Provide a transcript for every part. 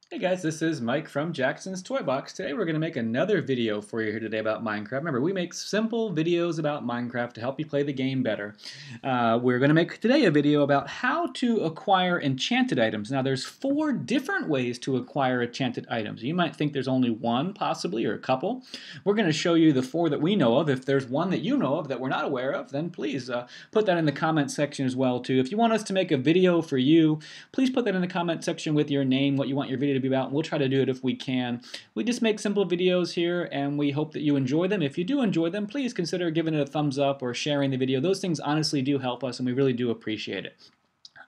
Hey guys, this is Mike from Jackson's Toy Box. Today we're going to make another video for you here today about Minecraft. Remember, we make simple videos about Minecraft to help you play the game better. We're going to make today a video about how to acquire enchanted items. Now there's 4 different ways to acquire enchanted items. You might think there's only one possibly or a couple. We're going to show you the 4 that we know of. If there's one that you know of that we're not aware of, then please put that in the comment section as well too. If you want us to make a video for you, please put that in the comment section with your name, what you want your video to be about, and we'll try to do it if we can. We just make simple videos here, and we hope that you enjoy them. If you do enjoy them, please consider giving it a thumbs up or sharing the video. Those things honestly do help us, and we really do appreciate it.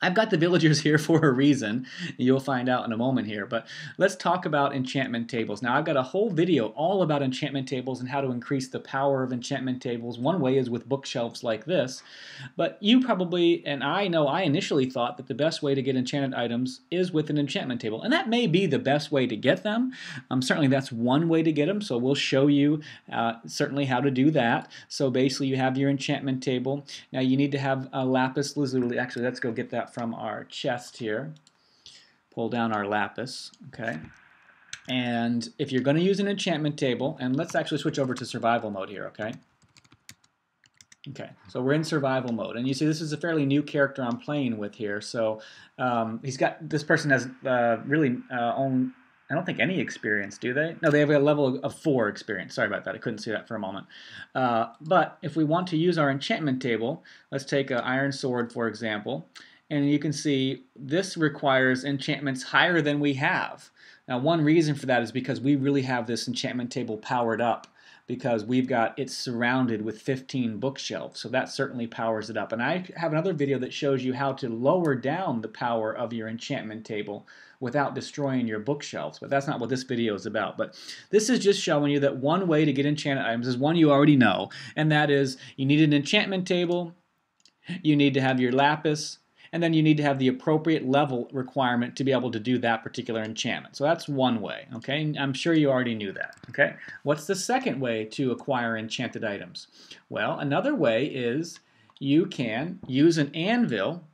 I've got the villagers here for a reason. You'll find out in a moment here. But let's talk about enchantment tables. Now I've got a whole video all about enchantment tables and how to increase the power of enchantment tables. One way is with bookshelves like this. But you probably, and I know I initially thought that the best way to get enchanted items is with an enchantment table. And that may be the best way to get them. Certainly that's one way to get them. So we'll show you certainly how to do that. So basically you have your enchantment table. Now you need to have a lapis lazuli. Actually, let's go get that from our chest here. Pull down our lapis, okay? And if you're going to use an enchantment table, and let's actually switch over to survival mode here, okay? Okay, so we're in survival mode, and you see this is a fairly new character I'm playing with here. So this person has really I don't think any experience, do they? No, they have a level of 4 experience. Sorry about that, I couldn't see that for a moment. But if we want to use our enchantment table, let's take an iron sword for example, and you can see this requires enchantments higher than we have. Now one reason for that is because we really have this enchantment table powered up, because we've got it surrounded with 15 bookshelves, so that certainly powers it up. And I have another video that shows you how to lower down the power of your enchantment table without destroying your bookshelves, but that's not what this video is about. But this is just showing you that one way to get enchanted items is one you already know, and that is you need an enchantment table, you need to have your lapis, and then you need to have the appropriate level requirement to be able to do that particular enchantment. So that's one way, okay? I'm sure you already knew that, okay? What's the second way to acquire enchanted items? Well, another way is you can use an anvil,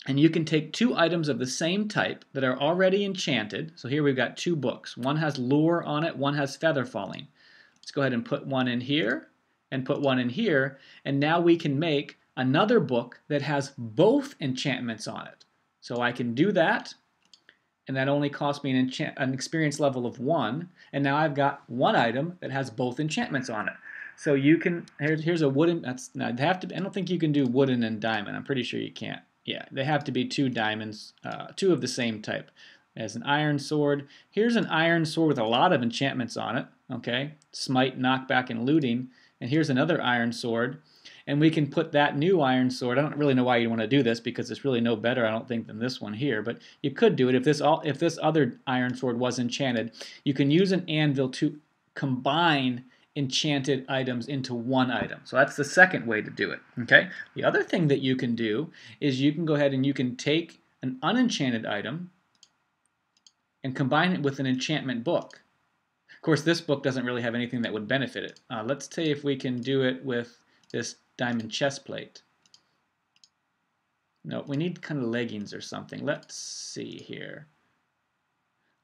and you can take 2 items of the same type that are already enchanted. So here we've got 2 books. One has lure on it, one has feather falling. Let's go ahead and put one in here and put one in here, and now we can make another book that has both enchantments on it. So I can do that, and that only cost me an experience level of 1, and now I've got one item that has both enchantments on it. So you can, here's a wooden, I don't think you can do wooden and diamond. I'm pretty sure you can't. Yeah, they have to be 2 diamonds, 2 of the same type. As an iron sword. Here's an iron sword with a lot of enchantments on it, okay? Smite, knockback, and looting. And here's another iron sword. And we can put that new iron sword. I don't really know why you want to do this because it's really no better, I don't think, than this one here. But you could do it if this other iron sword was enchanted. You can use an anvil to combine enchanted items into one item. So that's the second way to do it. Okay. The other thing that you can do is you can go ahead and you can take an unenchanted item and combine it with an enchantment book. Of course, this book doesn't really have anything that would benefit it. Let's see if we can do it with this diamond chest plate. No, we need kind of leggings or something. Let's see here.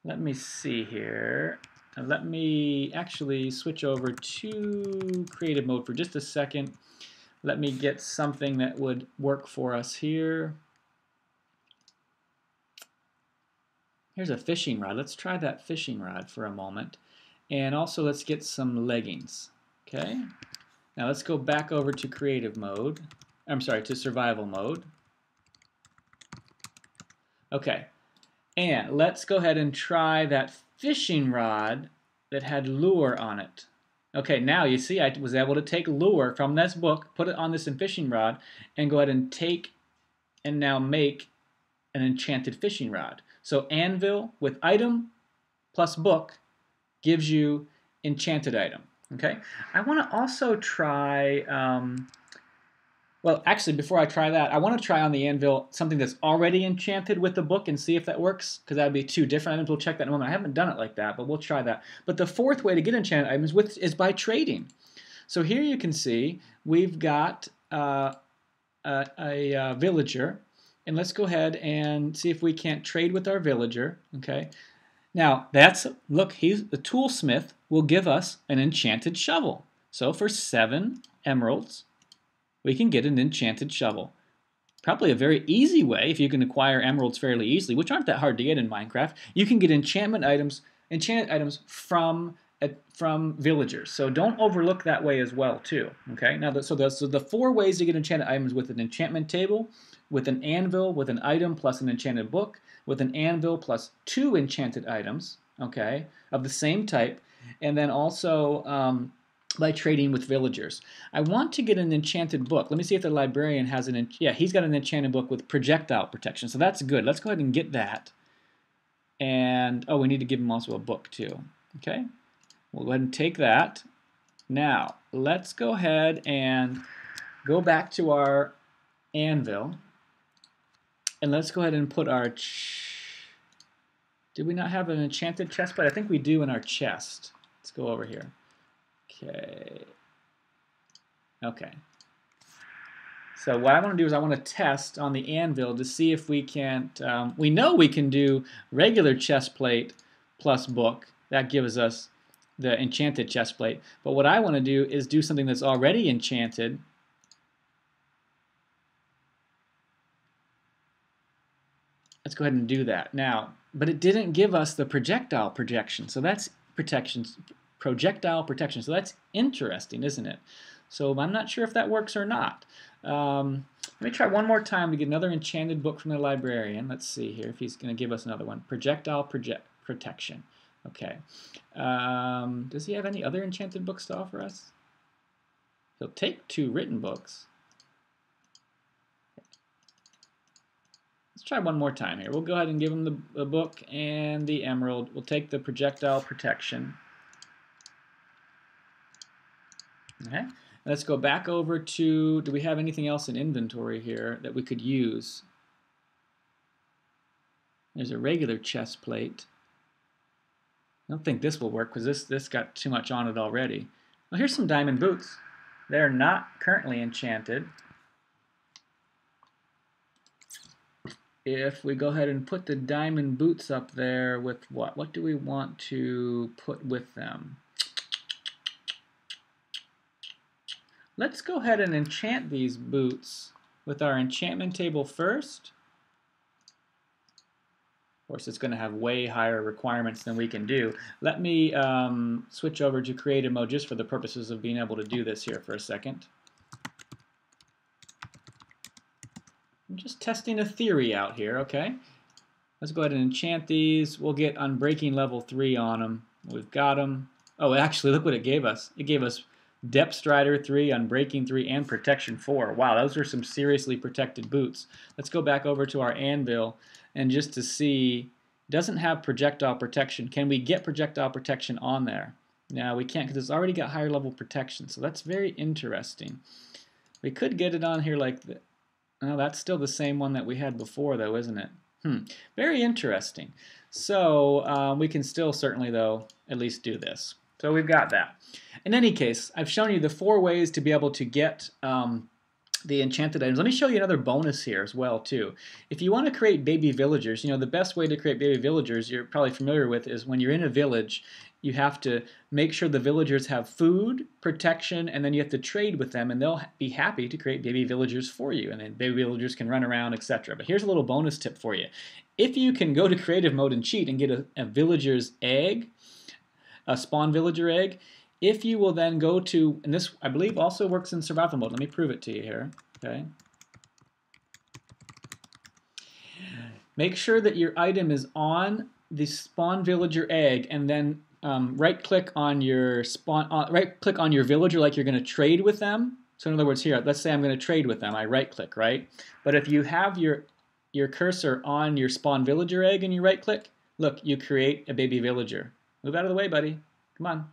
Let me see here. Let me actually switch over to creative mode for just a second. Let me get something that would work for us here. Here's a fishing rod. Let's try that fishing rod for a moment. And also let's get some leggings. Okay. Now let's go back over to creative mode. I'm sorry, to survival mode. Okay. And let's go ahead and try that fishing rod that had lure on it. Okay, now you see I was able to take lure from this book, put it on this fishing rod, and go ahead and take and now make an enchanted fishing rod. So anvil with item plus book gives you enchanted item. Okay, I want to also try, well actually before I try that, I want to try on the anvil something that's already enchanted with the book and see if that works, because that would be 2 different items. We'll check that in a moment. I haven't done it like that, but we'll try that. But the fourth way to get enchanted items is by trading. So here you can see we've got a villager. And let's go ahead and see if we can't trade with our villager. Okay. Now, look, the toolsmith will give us an enchanted shovel. So for 7 emeralds, we can get an enchanted shovel. Probably a very easy way, if you can acquire emeralds fairly easily, which aren't that hard to get in Minecraft. You can get enchanted items from villagers. So don't overlook that way as well too. Okay. Now, so the 4 ways to get enchanted items: with an enchantment table, with an anvil, with an item plus an enchanted book, with an anvil plus 2 enchanted items. Okay, of the same type, and then also by trading with villagers. I want to get an enchanted book. Let me see if the librarian has yeah, he's got an enchanted book with projectile protection, so that's good. Let's go ahead and get that. And, oh, we need to give him also a book too. Okay, we'll go ahead and take that. Now, let's go ahead and go back to our anvil. And let's go ahead and put our... Did we not have an enchanted chest plate? I think we do in our chest. Let's go over here. Okay. Okay. So what I want to do is I want to test on the anvil to see if we can't... we know we can do regular chest plate plus book. That gives us the enchanted chest plate. But what I want to do is do something that's already enchanted. Let's go ahead and do that now. But it didn't give us the projectile protection, so that's projectile protection. So that's interesting, isn't it? So I'm not sure if that works or not. Let me try one more time to get another enchanted book from the librarian. Let's see here if he's going to give us another one. Projectile protection. Okay. Does he have any other enchanted books to offer us? He'll take 2 written books. Let's try one more time here. We'll go ahead and give him the book and the emerald. We'll take the projectile protection. Okay. Let's go back over to, do we have anything else in inventory here that we could use? There's a regular chest plate. I don't think this will work because this got too much on it already. Well, here's some diamond boots. They're not currently enchanted. If we go ahead and put the diamond boots up there with what? What do we want to put with them? Let's go ahead and enchant these boots with our enchantment table first. Of course, it's going to have way higher requirements than we can do. Let me switch over to creative mode just for the purposes of being able to do this here for a second. I'm just testing a theory out here, okay? Let's go ahead and enchant these. We'll get Unbreaking level 3 on them. We've got them. Oh, actually, look what it gave us. It gave us Depth Strider 3, Unbreaking 3, and Protection 4. Wow, those are some seriously protected boots. Let's go back over to our anvil and just to see, doesn't have projectile protection. Can we get projectile protection on there? No, we can't because it's already got higher level protection, so that's very interesting. We could get it on here like that. Oh, that's still the same one that we had before, though, isn't it? Very interesting. So we can still certainly, though, at least do this. So we've got that. In any case, I've shown you the 4 ways to be able to get the enchanted items. Let me show you another bonus here as well, too. If you want to create baby villagers, you know, the best way to create baby villagers you're probably familiar with is when you're in a village, you have to make sure the villagers have food, protection, and then you have to trade with them, and they'll be happy to create baby villagers for you, and then baby villagers can run around, etc. But here's a little bonus tip for you. If you can go to creative mode and cheat and get a villager's egg, a spawn villager egg, if you will then go to, and this I believe also works in survival mode. Let me prove it to you here. Okay. Make sure that your item is on the spawn villager egg, and then right-click on your right-click on your villager like you're going to trade with them. So in other words, here, let's say I'm going to trade with them. I right-click, right? But if you have your cursor on your spawn villager egg and you right-click, look, you create a baby villager. Move out of the way, buddy. Come on.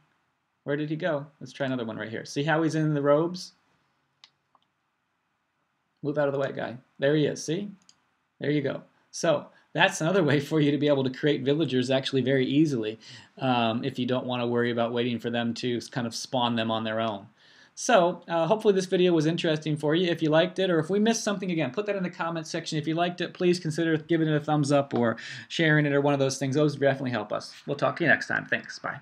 Where did he go? Let's try another one right here. See how he's in the robes? Move out of the way, guy. There he is. See? There you go. So that's another way for you to be able to create villagers actually very easily if you don't want to worry about waiting for them to kind of spawn them on their own. So hopefully this video was interesting for you. If you liked it, or if we missed something, again, put that in the comments section. If you liked it, please consider giving it a thumbs up or sharing it or one of those things. Those definitely help us. We'll talk to you next time. Thanks. Bye.